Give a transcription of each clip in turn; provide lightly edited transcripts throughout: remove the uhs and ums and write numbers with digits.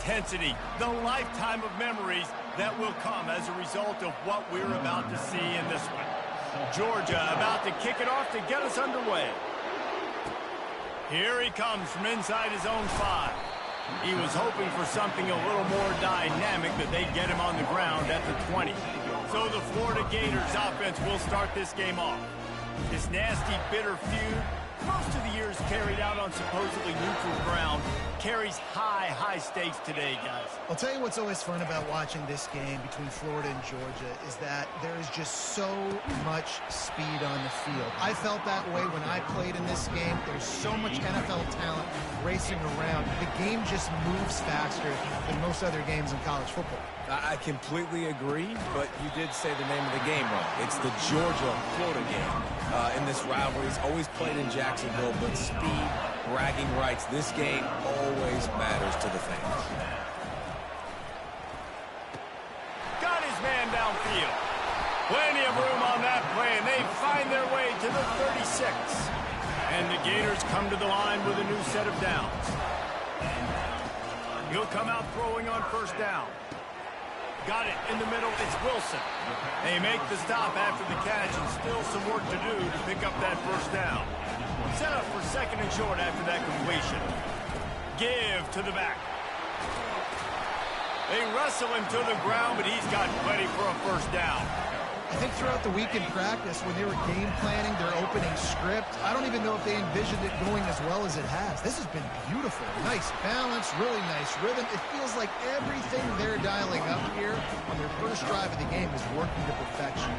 intensity, the lifetime of memories that will come as a result of what we're about to see in this one. Georgia about to kick it off to get us underway. Here he comes from inside his own 5. He was hoping for something a little more dynamic, that they'd get him on the ground at the 20. So the Florida Gators offense will start this game off. This nasty, bitter feud, most of the years carried out on supposedly neutral ground, carries high stakes today, guys. I'll tell you what's always fun about watching this game between Florida and Georgia is that there is just so much speed on the field. I felt that way when I played in this game. There's so much NFL talent racing around. The game just moves faster than most other games in college football. I completely agree, but you did say the name of the game wrong. It's the Georgia-Florida game. In this rivalry, it's always played in Jacksonville, but speed, bragging rights, this game always matters to the fans. Got his man downfield. Plenty of room on that play, and they find their way to the 36. And the Gators come to the line with a new set of downs. He'll come out throwing on first down. Got it in the middle, it's Wilson. They make the stop after the catch, and still some work to do to pick up that first down. Set up for second and short after that completion. Give to the back. They wrestle him to the ground, but he's got plenty for a first down. I think throughout the week in practice, when they were game planning their opening script, I don't even know if they envisioned it going as well as it has. This has been beautiful. Nice balance, really nice rhythm. It feels like everything they're dialing up here on their first drive of the game is working to perfection.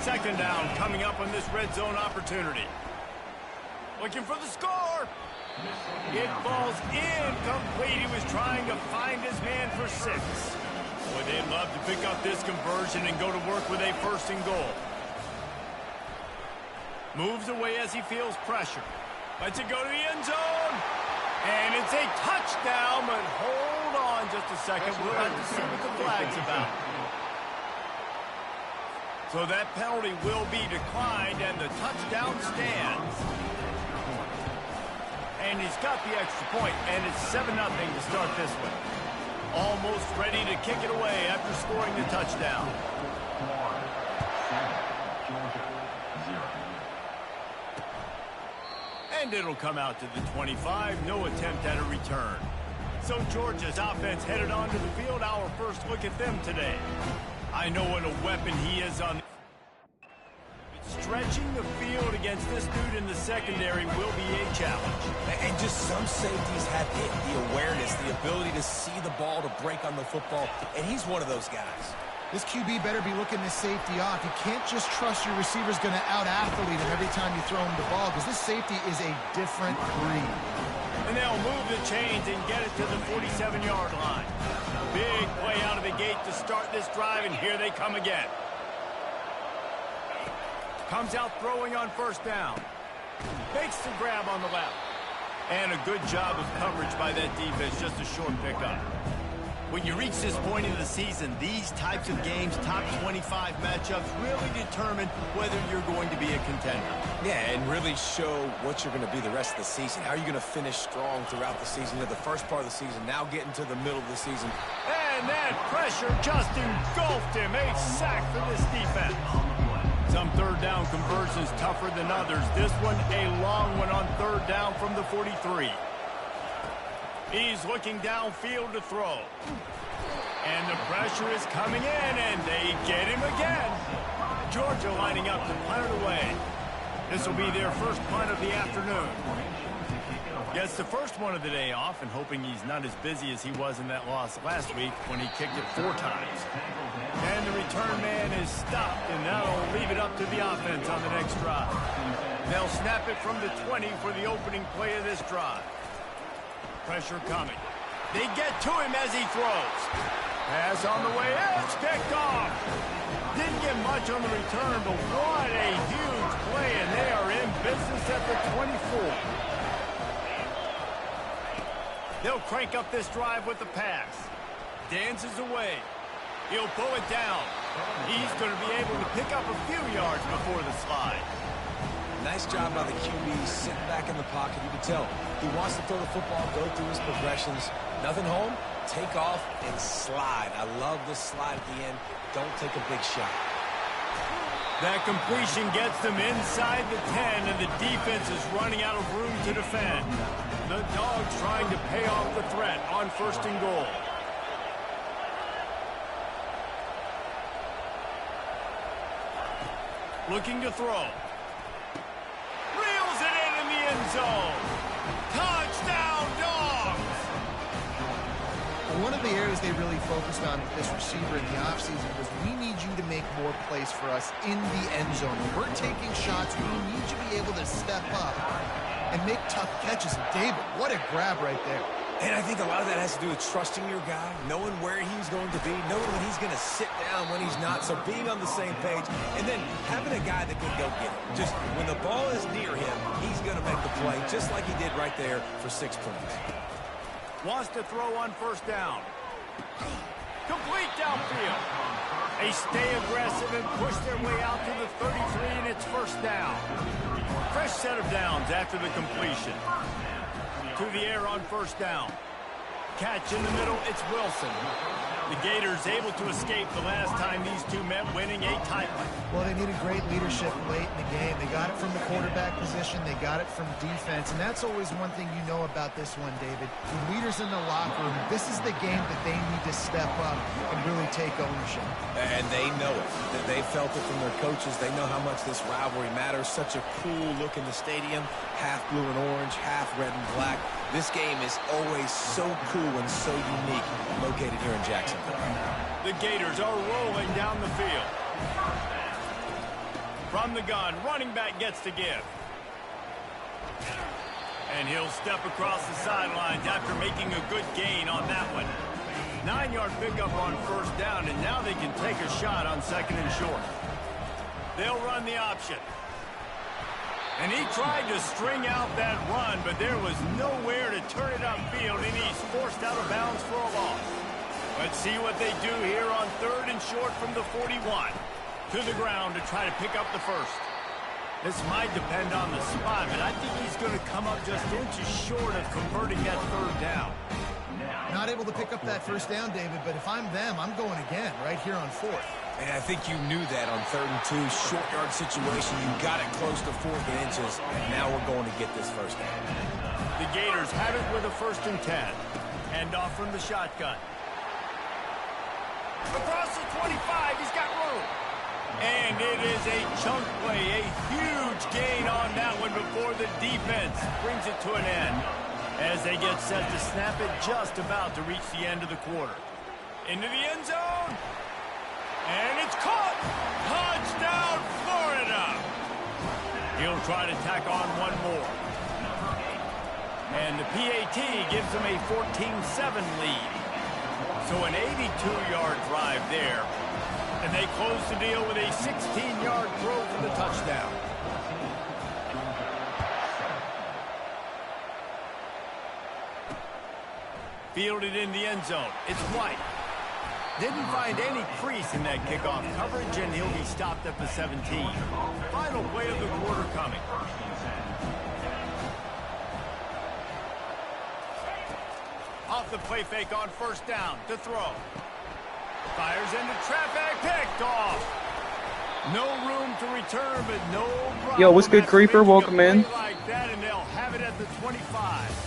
Second down coming up on this red zone opportunity. Looking for the score. It falls incomplete. He was trying to find his man for 6. Boy, they'd love to pick up this conversion and go to work with a first and goal. Moves away as he feels pressure. Lets it go to the end zone. And it's a touchdown, but hold on just a second. We'll have to see what the flag's about. So that penalty will be declined, and the touchdown stands. And he's got the extra point, and it's 7-0 to start this one. Almost ready to kick it away after scoring the touchdown. And it'll come out to the 25. No attempt at a return. So Georgia's offense headed onto the field. Our first look at them today. I know what a weapon he is on. Stretching the field against this dude in the secondary will be a challenge. And just some safeties have it, the awareness, the ability to see the ball, to break on the football, and he's one of those guys. This QB better be looking this safety off. You can't just trust your receiver's going to out-athlete him every time you throw him the ball, because this safety is a different breed. And they'll move the chains and get it to the 47-yard line. Big play out of the gate to start this drive, and here they come again. Comes out throwing on first down. Makes the grab on the left. And a good job of coverage by that defense, just a short pickup. When you reach this point in the season, these types of games, top 25 matchups, really determine whether you're going to be a contender. Yeah, and really show what you're going to be the rest of the season. How are you going to finish strong throughout the season? You know, the first part of the season, now getting to the middle of the season. And that pressure just engulfed him. A sack for this defense. Some third down conversions tougher than others. This one, a long one on third down from the 43. He's looking downfield to throw. And the pressure is coming in, and they get him again. Georgia lining up to punt it away. This will be their first punt of the afternoon. Gets the first one of the day off, and hoping he's not as busy as he was in that loss last week when he kicked it 4 times. And the return man is stopped, and that'll leave it up to the offense on the next drive. They'll snap it from the 20 for the opening play of this drive. Pressure coming. They get to him as he throws. Pass on the way, it's kicked off. Didn't get much on the return, but what a huge play, and they are in business at the 24. They'll crank up this drive with the pass. Dances away. He'll pull it down. He's going to be able to pick up a few yards before the slide. Nice job by the QB, sitting back in the pocket. You can tell he wants to throw the football, go through his progressions. Nothing home? Take off and slide. I love the slide at the end. Don't take a big shot. That completion gets them inside the 10, and the defense is running out of room to defend. The Dogs trying to pay off the threat on 1st and goal. Looking to throw. Reels it in the end zone. Touchdown, Dogs! One of the areas they really focused on with this receiver in the offseason was we need you to make more plays for us in the end zone. When we're taking shots, we need you to be able to step up and make tough catches. And David, what a grab right there. And I think a lot of that has to do with trusting your guy, knowing where he's going to be, knowing when he's going to sit down, when he's not, so being on the same page, and then having a guy that can go get it. Just when the ball is near him, he's going to make the play, just like he did right there for 6 points. Wants to throw on 1st down. Complete downfield. They stay aggressive and push their way out to the 33, and it's 1st down. Fresh set of downs after the completion. To the air on 1st down. Catch in the middle, it's Wilson. The Gators able to escape the last time these two met, winning a tight one. Well, they needed great leadership late in the game. They got it from the quarterback position. They got it from defense. And that's always one thing you know about this one, David. The leaders in the locker room, this is the game that they need to step up and really take ownership. And they know it. They felt it from their coaches. They know how much this rivalry matters. Such a cool look in the stadium. Half blue and orange, half red and black. This game is always so cool and so unique, located here in Jacksonville. The Gators are rolling down the field. From the gun, running back gets to give. And he'll step across the sidelines after making a good gain on that one. 9-yard pickup on 1st down, and now they can take a shot on 2nd and short. They'll run the option. And he tried to string out that run, but there was nowhere to turn it upfield, and he's forced out of bounds for a loss. Let's see what they do here on 3rd and short from the 41. To the ground to try to pick up the 1st. This might depend on the spot, but I think he's going to come up just inches short of converting that 3rd down. Not able to pick up that 1st down, David, but if I'm them, I'm going again right here on 4th. And I think you knew that on 3rd and 2, short yard situation. You got it close to 4th and inches, and now we're going to get this 1st down. The Gators have it with a 1st and 10. Hand off from the shotgun. Across the 25, he's got room. And it is a chunk play, a huge gain on that one before the defense brings it to an end. As they get set to snap it, just about to reach the end of the quarter. Into the end zone. And it's caught. Touchdown, Florida. He'll try to tack on one more. And the PAT gives them a 14-7 lead. So an 82-yard drive there. And they close the deal with a 16-yard throw for the touchdown. Fielded in the end zone. It's White. Didn't find any crease in that kickoff coverage, and he'll be stopped at the 17. Final play of the quarter coming. Off the play fake on 1st down to throw. Fires into traffic, picked off. No room to return, but no problem. Yo, what's good, Creeper? Welcome in. Like that, and they'll have it at the 25.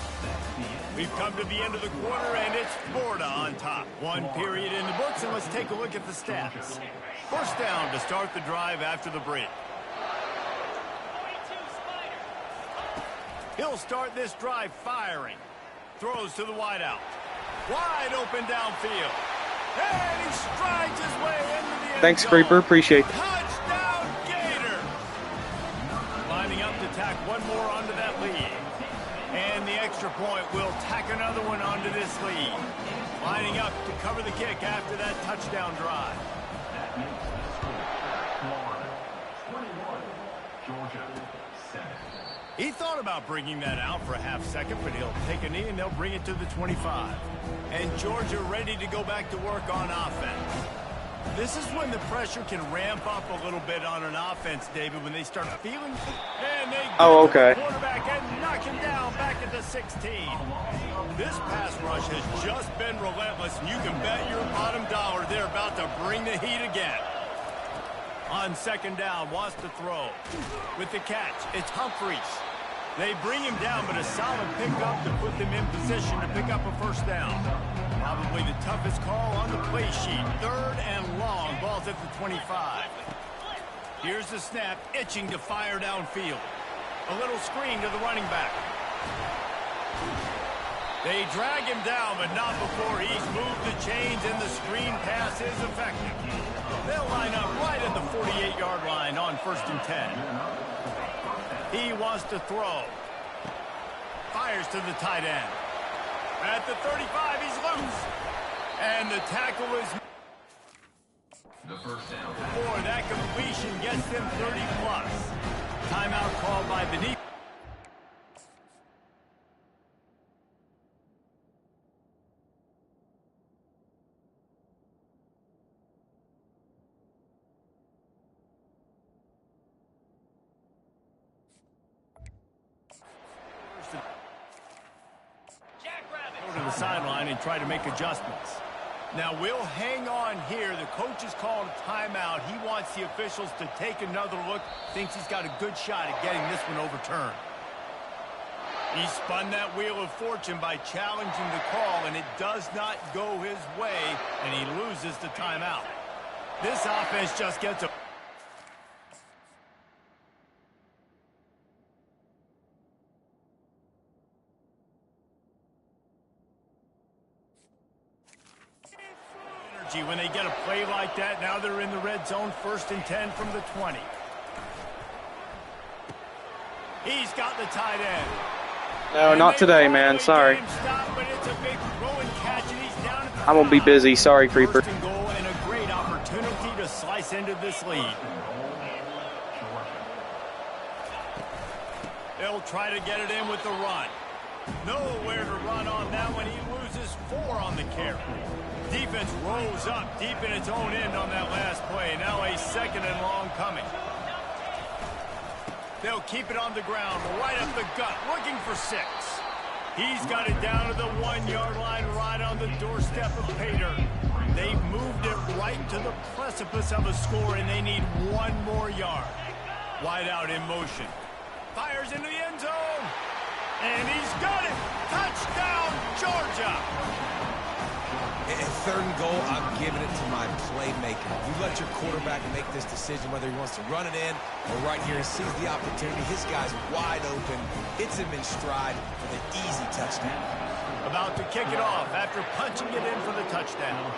We've come to the end of the quarter, and it's Florida on top. One period in the books, and let's take a look at the stats. 1st down to start the drive after the break. He'll start this drive firing. Throws to the wideout. Wide open downfield. And he strides his way into the end Thanks, zone. Creeper. Appreciate it. Touchdown, Gator! Lining up to tack one more onto that lead. And the extra point will tack another one onto this lead. Lining up to cover the kick after that touchdown drive. He thought about bringing that out for a half second, but he'll take a knee and they'll bring it to the 25. And Georgia ready to go back to work on offense. This is when the pressure can ramp up a little bit on an offense, David, when they start feeling. And they get Oh, to okay. the quarterback and knock him down back at the 16. This pass rush has just been relentless, and you can bet your bottom dollar they're about to bring the heat again. On second down, wants to throw. With the catch, it's Humphries. They bring him down, but a solid pickup to put them in position to pick up a first down. Probably the toughest call on the play sheet. Third and long. Ball's at the 25. Here's the snap, itching to fire downfield. A little screen to the running back. They drag him down, but not before he's moved the chains and the screen pass is effective. They'll line up right at the 48-yard line on 1st and 10. He wants to throw. Fires to the tight end. At the 35, he's loose. And the tackle is... The first down. Boy, that completion gets them 30-plus. Timeout called by Beneath. To the sideline and try to make adjustments. Now we'll hang on here. The coach has called a timeout. He wants the officials to take another look. Thinks he's got a good shot at getting this one overturned. He spun that wheel of fortune by challenging the call, and it does not go his way, and he loses the timeout. This offense just gets a... when they get a play like that. Now they're in the red zone, 1st and 10 from the 20. He's got the tight end. No, not today, man. Sorry. I'm gonna be busy. Sorry, Creeper. First and goal and a great opportunity to slice into this lead. They'll try to get it in with the run. Nowhere to run on that one. He loses 4 on the carry. Defense rolls up deep in its own end on that last play. Now a 2nd and long coming. They'll keep it on the ground, right up the gut, looking for 6. He's got it down to the 1-yard line, right on the doorstep of Pater. They've moved it right to the precipice of a score, and they need 1 more yard. Wide out in motion. Fires into the end zone. And he's got it. Touchdown, Georgia. At 3rd and goal, I'm giving it to my playmaker. You let your quarterback make this decision whether he wants to run it in or right here and sees the opportunity. His guy's wide open, hits him in stride with an easy touchdown. About to kick it off after punching it in for the touchdown.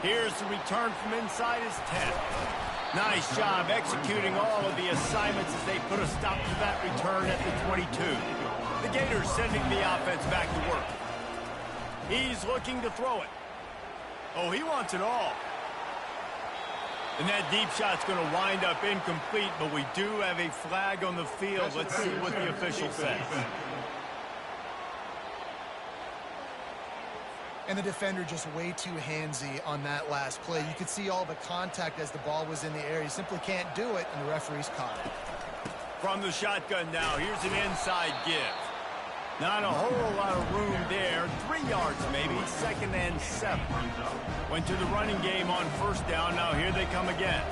Here's the return from inside his 10. Nice job executing all of the assignments as they put a stop to that return at the 22. The Gators sending the offense back to work. He's looking to throw it. Oh, he wants it all. And that deep shot's going to wind up incomplete, but we do have a flag on the field. Let's see what the official says. And the defender just way too handsy on that last play. You could see all the contact as the ball was in the air. He simply can't do it, and the referee's caught it. From the shotgun now, here's an inside give. Not a whole lot of room there. 3 yards maybe, 2nd and 7. Went to the running game on 1st down. Now here they come again.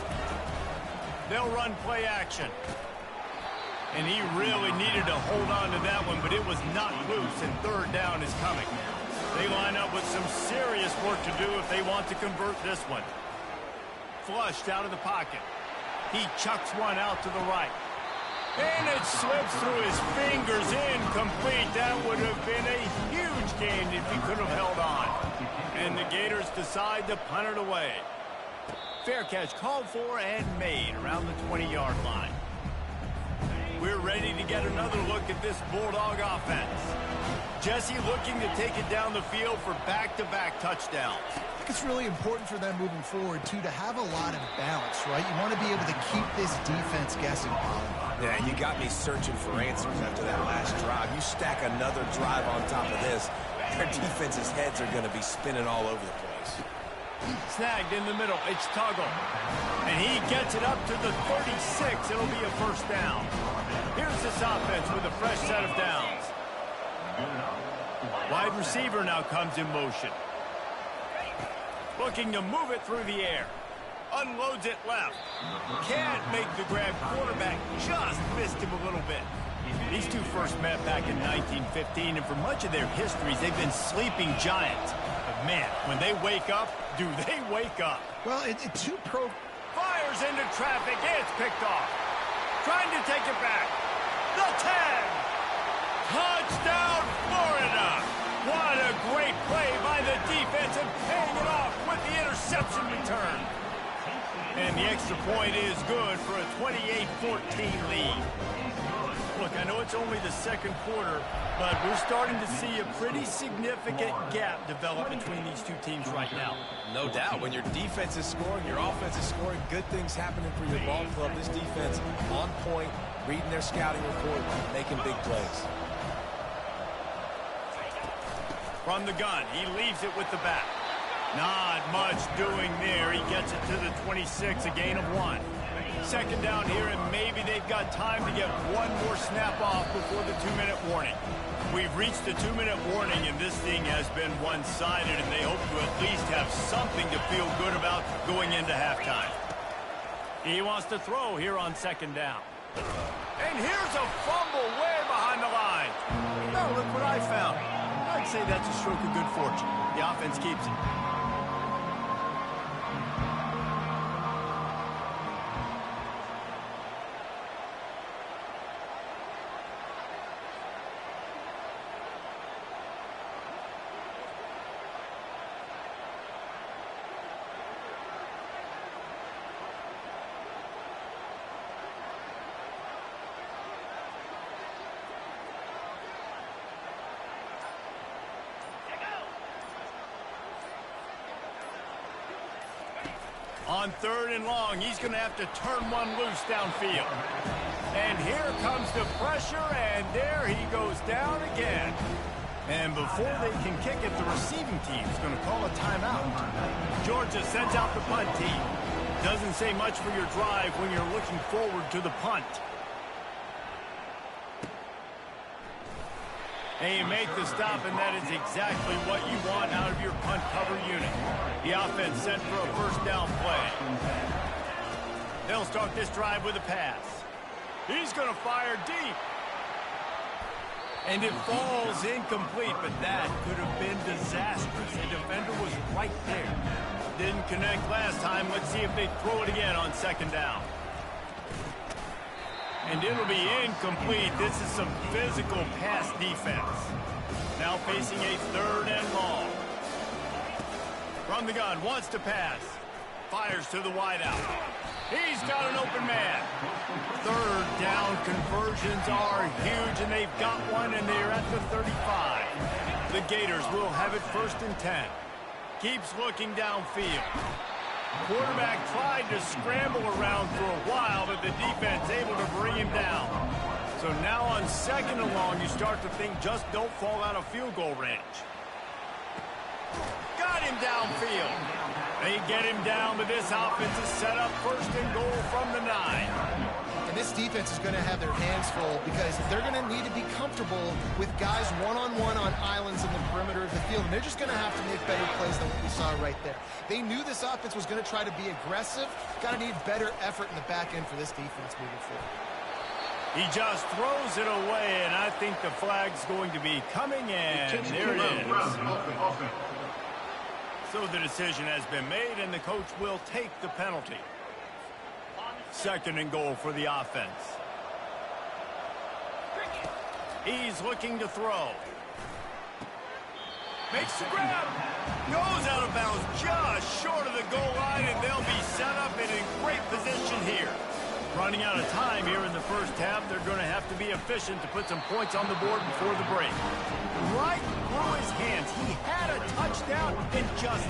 They'll run play action. And he really needed to hold on to that one, but it was not loose, and 3rd down is coming. They line up with some serious work to do if they want to convert this one. Flushed out of the pocket. He chucks one out to the right. And it slips through his fingers, incomplete. That would have been a huge gain if he could have held on. And the Gators decide to punt it away. Fair catch called for and made around the 20-yard line. We're ready to get another look at this Bulldog offense. Jesse looking to take it down the field for back-to-back touchdowns. I think it's really important for them moving forward, too, to have a lot of balance, right? You want to be able to keep this defense guessing. Yeah, you got me searching for answers after that last drive. You stack another drive on top of this, their defense's heads are going to be spinning all over the place. Snagged in the middle. It's Tuggle. And he gets it up to the 36. It'll be a first down. Here's this offense with a fresh set of downs. Wide receiver now comes in motion. Looking to move it through the air. Unloads it left. Can't make the grab. Quarterback just missed him a little bit. These two first met back in 1915, and for much of their histories, they've been sleeping giants. But man, when they wake up, do they wake up? Well, Fires into traffic. It's picked off. Trying to take it back. The 10. Touchdown, Florida. What a great play by the defense and paying it off with the interception return. And the extra point is good for a 28-14 lead. Look, I know it's only the second quarter, but we're starting to see a pretty significant gap develop between these two teams right now. No doubt. When your defense is scoring, your offense is scoring, good things happening for your ball club. This defense on point, reading their scouting report, making big plays. From the gun, he leaves it with the back. Not much doing there. He gets it to the 26, a gain of 1. Second down here, and maybe they've got time to get one more snap off before the 2-minute warning. We've reached the 2-minute warning, and this thing has been one-sided, and they hope to at least have something to feel good about going into halftime. He wants to throw here on second down. And here's a fumble way behind the line. Now look what I found. I'd say that's a stroke of good fortune. The offense keeps it. On third and long, he's going to have to turn one loose downfield. And here comes the pressure, and there he goes down again. And before they can kick it, the receiving team is going to call a timeout. Georgia sends out the punt team. Doesn't say much for your drive when you're looking forward to the punt. And you make the stop, and that is exactly what you want out of your punt cover unit. The offense sent for a first down play. They'll start this drive with a pass. He's going to fire deep. And it falls incomplete, but that could have been disastrous. The defender was right there. Didn't connect last time. Let's see if they throw it again on second down. And it'll be incomplete. This is some physical pass defense. Now facing a third and long. From the gun, wants to pass. Fires to the wideout. He's got an open man. Third down conversions are huge, and they've got one, and they're at the 35. The Gators will have it first and 10. Keeps looking downfield. Quarterback tried to scramble around for a while, but the defense able to bring him down. So now on second and long, you start to think just don't fall out of field goal range. Got him downfield. They get him down, but this offense is set up first and goal from the 9. And this defense is going to have their hands full because they're going to need to be comfortable with guys one-on-one on islands in the perimeter of the field. And they're just going to have to make better plays than what we saw right there. They knew this offense was going to try to be aggressive. Got to need better effort in the back end for this defense moving forward. He just throws it away, and I think the flag's going to be coming in. There it is. So the decision has been made, and the coach will take the penalty. Second and goal for the offense. He's looking to throw. Makes the grab. Goes out of bounds just short of the goal line, and they'll be set up and in great position here. Running out of time here in the first half. They're going to have to be efficient to put some points on the board before the break. Right through his hands. He had a touchdown and just...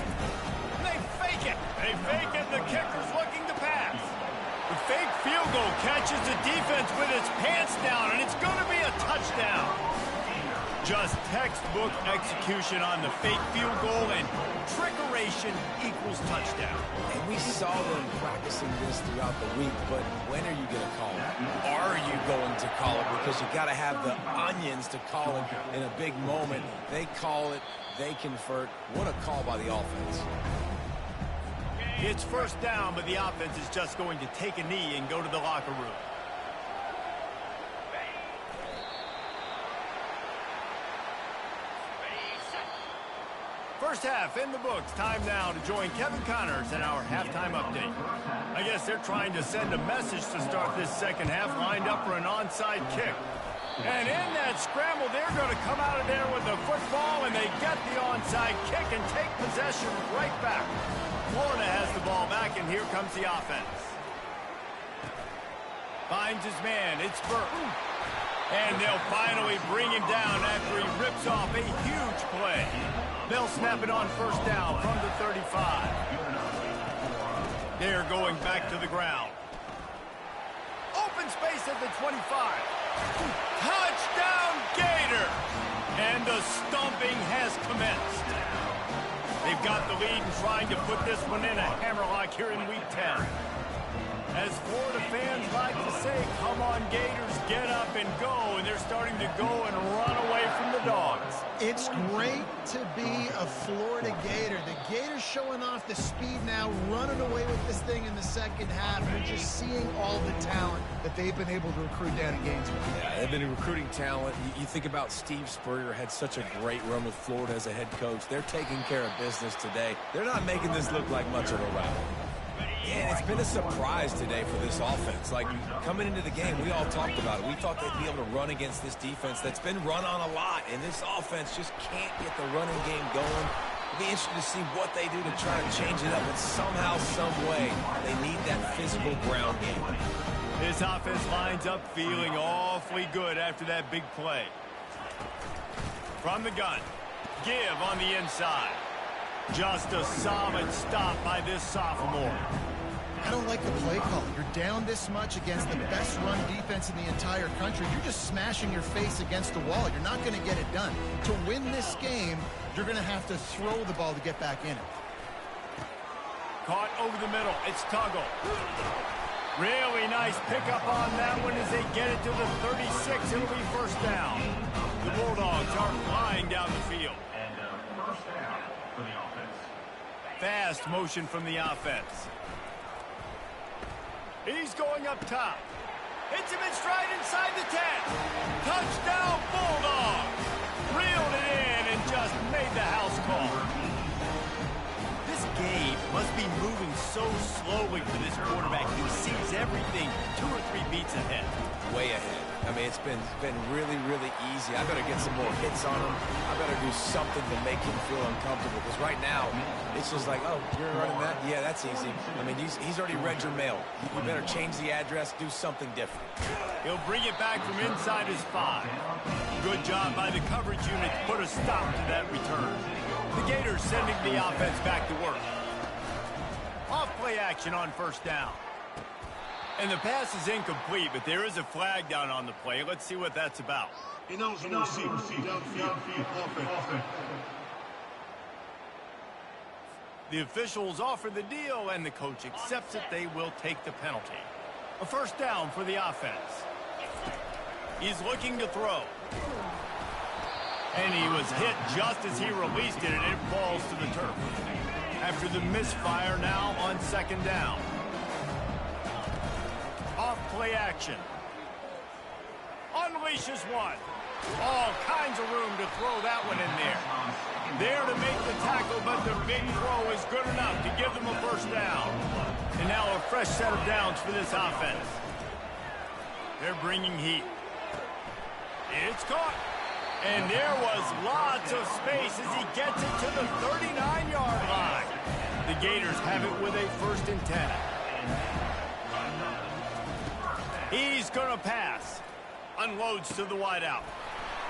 They fake it. They fake it. The kicker's looking to pass. The fake field goal catches the defense with its pants down, and it's going to be a touchdown. Just textbook execution on the fake field goal and trickeration completion equals touchdown. And we saw them practicing this throughout the week, but when are you going to call it? Are you going to call it? Because you got to have the onions to call it in a big moment. They call it, they convert. What a call by the offense. It's first down, but the offense is just going to take a knee and go to the locker room. First half in the books. Time now to join Kevin Connors in our halftime update. I guess they're trying to send a message to start this second half, lined up for an onside kick. And in that scramble, they're going to come out of there with the football, and they get the onside kick and take possession right back. Florida has the ball back, and here comes the offense. Finds his man. It's Burton. And they'll finally bring him down after he rips off a huge play. They'll snap it on first down from the 35. They're going back to the ground. Open space at the 25. Touchdown, Gator! And the stomping has commenced. They've got the lead and trying to put this one in a hammerlock here in Week 10. As Florida fans like to say, come on, Gators, get up and go. And they're starting to go and run away from the Dogs. It's great to be a Florida Gator. The Gators showing off the speed now, running away with this thing in the second half. You're just seeing all the talent that they've been able to recruit down in Gainesville. Yeah, they've been recruiting talent. You think about Steve Spurrier, had such a great run with Florida as a head coach. They're taking care of business today. They're not making this look like much of a rout. Yeah, it's been a surprise today for this offense. Like, coming into the game, we all talked about it. We thought they'd be able to run against this defense that's been run on a lot, and this offense just can't get the running game going. It'll be interesting to see what they do to try to change it up, but somehow, some way, they need that physical ground game. This offense lines up feeling awfully good after that big play. From the gun, give on the inside. Just a solid stop by this sophomore. I don't like the play call. You're down this much against the best run defense in the entire country. You're just smashing your face against the wall. You're not going to get it done. To win this game, you're going to have to throw the ball to get back in it. Caught over the middle. It's Tuggle. Really nice pickup on that one as they get it to the 36. It'll be first down. The Bulldogs are flying down the field. And first down for the offense. Fast motion from the offense. He's going up top. Hits him in stride inside the 10. Touchdown, Bulldogs. Reeled it in and just made the house call. This game must be moving so slowly for this quarterback. He sees everything 2 or 3 beats ahead. Way ahead. I mean, it's been really, really easy. I better get some more hits on him. I better do something to make him feel uncomfortable. Because right now, it's just like, oh, you're running that? Yeah, that's easy. I mean, he's already read your mail. You better change the address, do something different. He'll bring it back from inside his 5. Good job by the coverage unit to put a stop to that return. The Gators sending the offense back to work. Off play action on first down. And the pass is incomplete, but there is a flag down on the play. Let's see what that's about. The officials offer the deal, and the coach accepts it. They will take the penalty. A first down for the offense. He's looking to throw. And he was hit just as he released it, and it falls to the turf. After the misfire, now on second down. Off play action. Unleashes one. All kinds of room to throw that one in there. There to make the tackle, but the big throw is good enough to give them a first down. And now a fresh set of downs for this offense. They're bringing heat. It's caught. And there was lots of space as he gets it to the 39-yard line. The Gators have it with a 1st and 10. He's going to pass. Unloads to the wideout.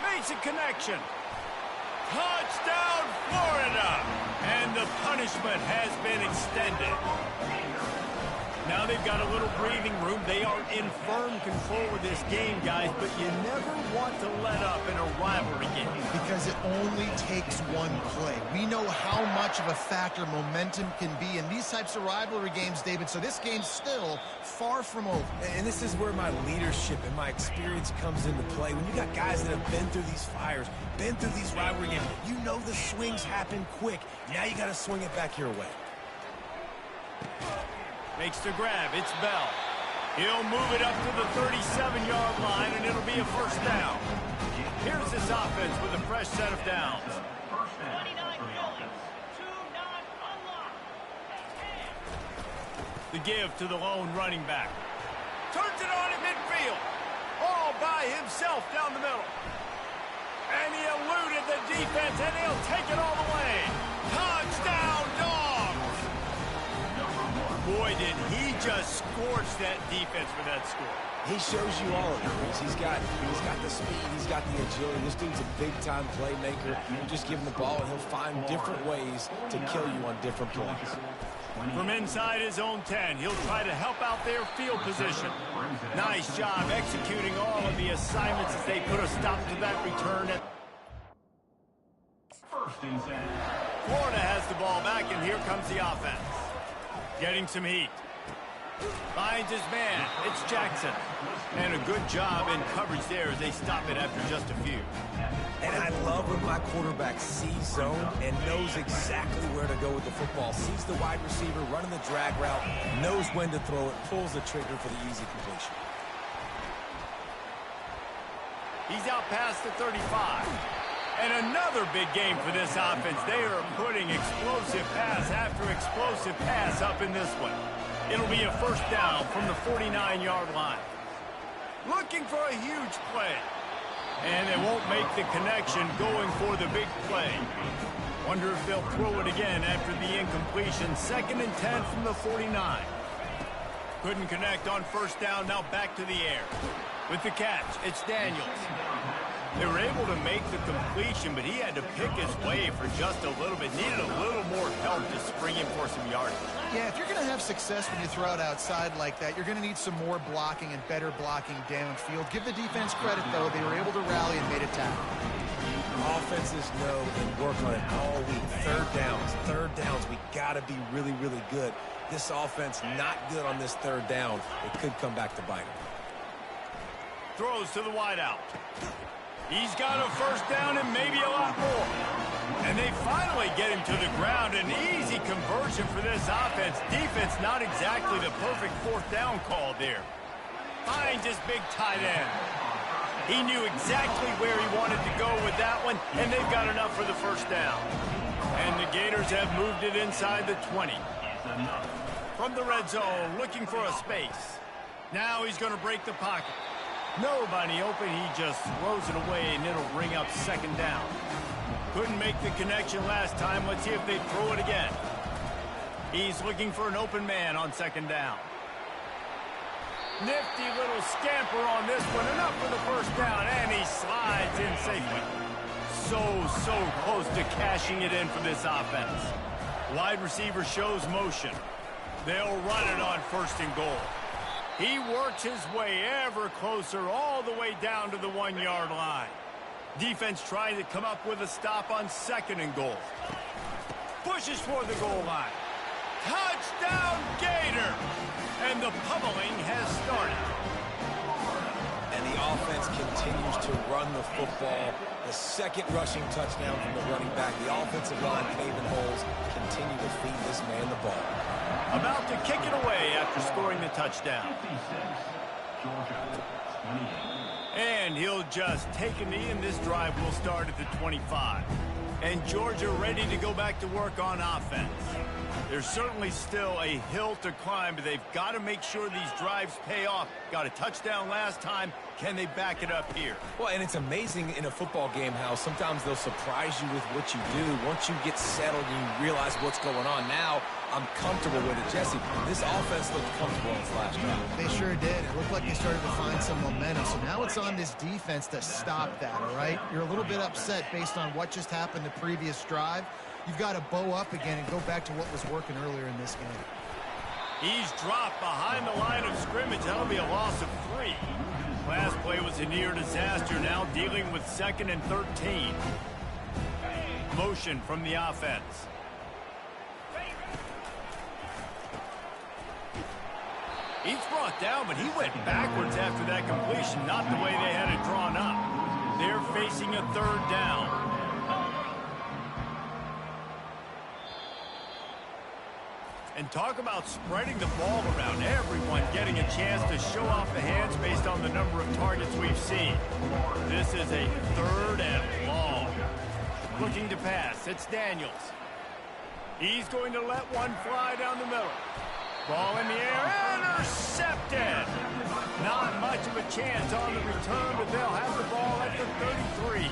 Makes a connection. Touchdown, Florida! And the punishment has been extended. Now they've got a little breathing room. They are in firm control of this game, guys, but you never want to let up in a rivalry game. Because it only takes one play. We know how much of a factor momentum can be in these types of rivalry games, David, so this game's still far from over. And this is where my leadership and my experience comes into play. When you got guys that have been through these fires, been through these rivalry games, you know the swings happen quick. Now you got to swing it back your way. Makes the grab. It's Bell. He'll move it up to the 37-yard line, and it'll be a first down. Here's this offense with a fresh set of downs. First down for the offense. The give to the lone running back. Turns it on at midfield. All by himself down the middle. And he eluded the defense, and he'll take it all the way. Touchdown, Dogs! Boy, did he just scorch that defense for that score. He shows you all of it, Chris. He's got the speed, he's got the agility. This dude's a big-time playmaker. You just give him the ball, and he'll find different ways to kill you on different plays. From inside his own 10, he'll try to help out their field position. Nice job executing all of the assignments as they put a stop to that return. First and 10. Florida has the ball back, and here comes the offense. Getting some heat. Finds his man. It's Jackson. And a good job in coverage there as they stop it after just a few. And I love when my quarterback sees zone and knows exactly where to go with the football. Sees the wide receiver running the drag route, knows when to throw it, pulls the trigger for the easy completion. He's out past the 35. And another big game for this offense. They are putting explosive pass after explosive pass up in this one. It'll be a first down from the 49-yard line. Looking for a huge play. And they won't make the connection going for the big play. Wonder if they'll throw it again after the incompletion. 2nd and 10 from the 49. Couldn't connect on first down. Now back to the air. With the catch, it's Daniels. They were able to make the completion, but he had to pick his way for just a little bit. Needed a little more help to spring him for some yardage. Yeah, if you're going to have success when you throw it outside like that, you're going to need some more blocking and better blocking downfield. Give the defense credit, though. They were able to rally and made a tackle. Offenses know and work on it all week. Third downs. We got to be really, really good. This offense not good on this third down. It could come back to bite him. Throws to the wideout. He's got a first down and maybe a lot more. And they finally get him to the ground. An easy conversion for this offense. Defense not exactly the perfect fourth down call there. Finds his big tight end. He knew exactly where he wanted to go with that one, and they've got enough for the first down. And the Gators have moved it inside the 20. From the red zone, looking for a space. Now he's going to break the pocket. Nobody open, he just throws it away, and it'll bring up second down. Couldn't make the connection last time. Let's see if they throw it again. He's looking for an open man on second down. Nifty little scamper on this one. Enough for the first down, and he slides in safely. So close to cashing it in for this offense. Wide receiver shows motion. They'll run it on first and goal. He works his way ever closer all the way down to the 1-yard line. Defense trying to come up with a stop on second and goal. Pushes for the goal line. Touchdown, Gator! And the pummeling has started. And the offense continues to run the football. The second rushing touchdown from the running back. The offensive line paving holes. Continue to feed this man the ball. About to kick it away after scoring the touchdown. 56, Georgia, 28. And he'll just take a knee, and this drive will start at the 25. And Georgia ready to go back to work on offense. There's certainly still a hill to climb, but they've got to make sure these drives pay off. Got a touchdown last time. Can they back it up here? Well, and it's amazing in a football game how sometimes they'll surprise you with what you do. Once you get settled and you realize what's going on, now I'm comfortable with it. Jesse, this offense looked comfortable in its last drive. They sure did. It looked like they started to find some momentum. So now it's on this defense to stop that, all right? You're a little bit upset based on what just happened the previous drive. You've got to bow up again and go back to what was working earlier in this game. He's dropped behind the line of scrimmage. That'll be a loss of 3. Last play was a near disaster. Now dealing with 2nd and 13. Motion from the offense. He's brought down, but he went backwards after that completion. Not the way they had it drawn up. They're facing a 3rd down. And talk about spreading the ball around. Everyone getting a chance to show off the hands based on the number of targets we've seen. This is a 3rd and long. Looking to pass. It's Daniels. He's going to let one fly down the middle. Ball in the air. Intercepted. Not much of a chance on the return, but they'll have the ball at the 33.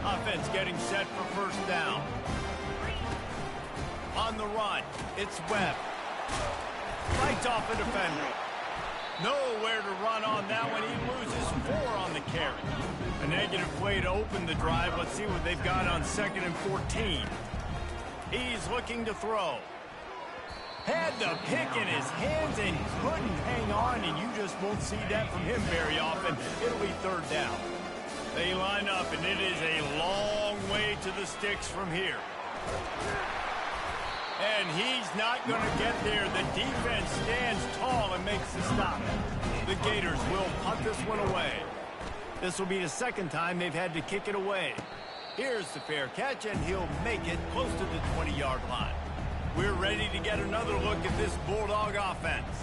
Offense getting set for 1st down. On the run, it's Webb. Fights off a defender. Nowhere to run on that one. He loses 4 on the carry. A negative play to open the drive. Let's see what they've got on 2nd and 14. He's looking to throw. Had the pick in his hands and couldn't hang on, and you just won't see that from him very often. It'll be 3rd down. They line up, and it is a long way to the sticks from here. And he's not going to get there. The defense stands tall and makes the stop. The Gators will punt this one away. This will be the 2nd time they've had to kick it away. Here's the fair catch, and he'll make it close to the 20-yard line. We're ready to get another look at this Bulldog offense.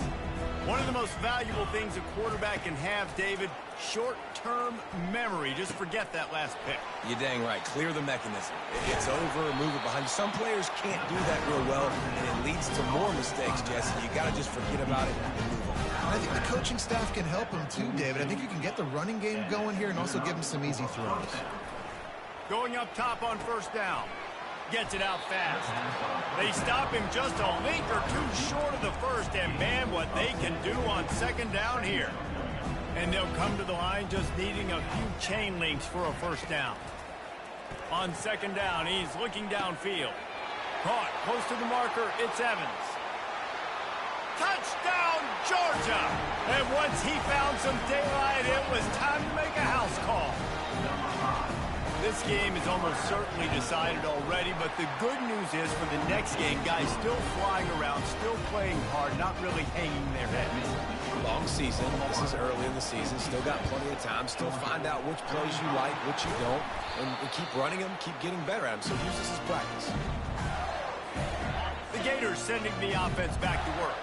One of the most valuable things a quarterback can have, David, short-term memory. Just forget that last pick. You're dang right. Clear the mechanism. It's over, move it behind you. Some players can't do that real well, and it leads to more mistakes, Jesse. You got to just forget about it and move on. I think the coaching staff can help him too, David. I think you can get the running game going here and also give him some easy throws. Going up top on 1st down. Gets it out fast. They stop him just a link or 2 short of the 1st, and man, what they can do on 2nd down here. And they'll come to the line just needing a few chain links for a 1st down. On 2nd down, he's looking downfield. Caught close to the marker, it's Evans. Touchdown, Georgia! And once he found some daylight, it was time to make a house call. This game is almost certainly decided already, but the good news is for the next game, guys still flying around, still playing hard, not really hanging their heads. Long season. This is early in the season. Still got plenty of time. Still find out which plays you like, which you don't, and keep running them, keep getting better at them. So use this as practice. The Gators sending the offense back to work.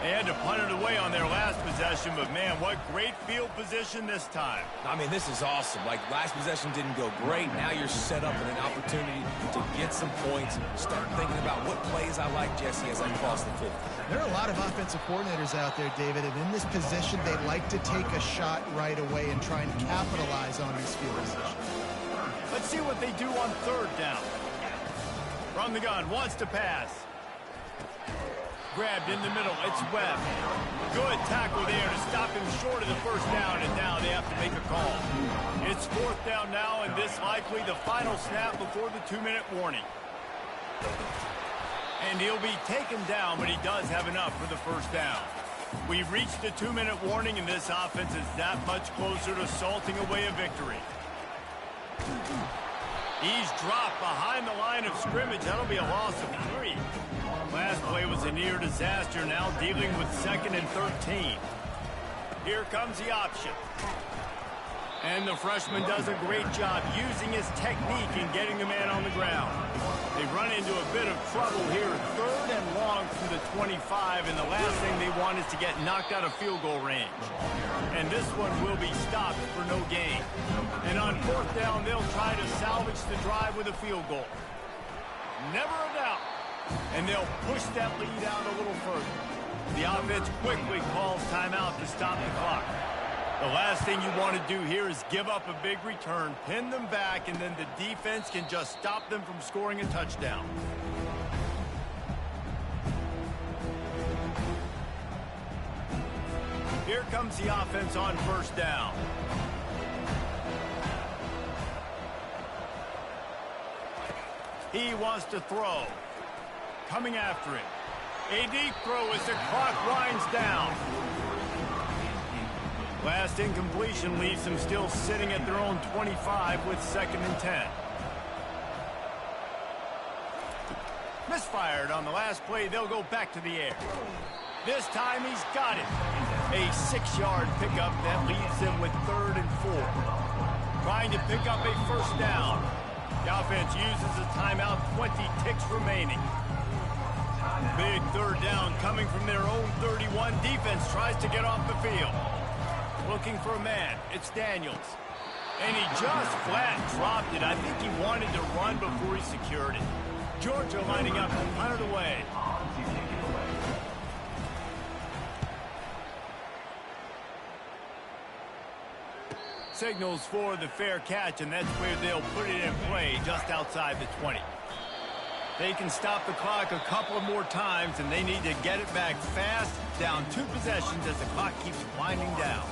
They had to punt it away on their last possession, but man, what great field position this time. I mean, this is awesome. Like, last possession didn't go great. Now you're set up in an opportunity to get some points. Start thinking about what plays I like, Jesse, as I cross the field. There are a lot of offensive coordinators out there, David, and in this position, they like to take a shot right away and try and capitalize on this field position. Let's see what they do on 3rd down. From the gun, wants to pass. Grabbed in the middle, it's Webb. Good tackle there to stop him short of the 1st down, and now they have to make a call. It's 4th down now, and this likely the final snap before the 2-minute warning. And he'll be taken down, but he does have enough for the 1st down. We've reached the 2-minute warning, and this offense is that much closer to salting away a victory. He's dropped behind the line of scrimmage. That'll be a loss of 3. Last play was a near disaster, now dealing with 2nd and 13. Here comes the option. And the freshman does a great job using his technique and getting the man on the ground. They run into a bit of trouble here. 3rd and long from the 25, and the last thing they want is to get knocked out of field goal range. And this one will be stopped for no gain. And on 4th down, they'll try to salvage the drive with a field goal. Never a doubt. And they'll push that lead out a little further. The offense quickly calls timeout to stop the clock. The last thing you want to do here is give up a big return, pin them back, and then the defense can just stop them from scoring a touchdown. Here comes the offense on 1st down. He wants to throw. Coming after him. A deep throw as the clock winds down. Last incompletion leaves them still sitting at their own 25 with 2nd and 10. Misfired on the last play. They'll go back to the air. This time he's got it. A 6-yard pickup that leaves them with 3rd and 4. Trying to pick up a 1st down. The offense uses a timeout, 20 ticks remaining. Big 3rd down coming from their own 31. Defense tries to get off the field. Looking for a man. It's Daniels. And he just flat dropped it. I think he wanted to run before he secured it. Georgia lining up to punt it away. Signals for the fair catch, and that's where they'll put it in play just outside the 20. They can stop the clock a couple of more times, and they need to get it back fast. Down 2 possessions as the clock keeps winding down.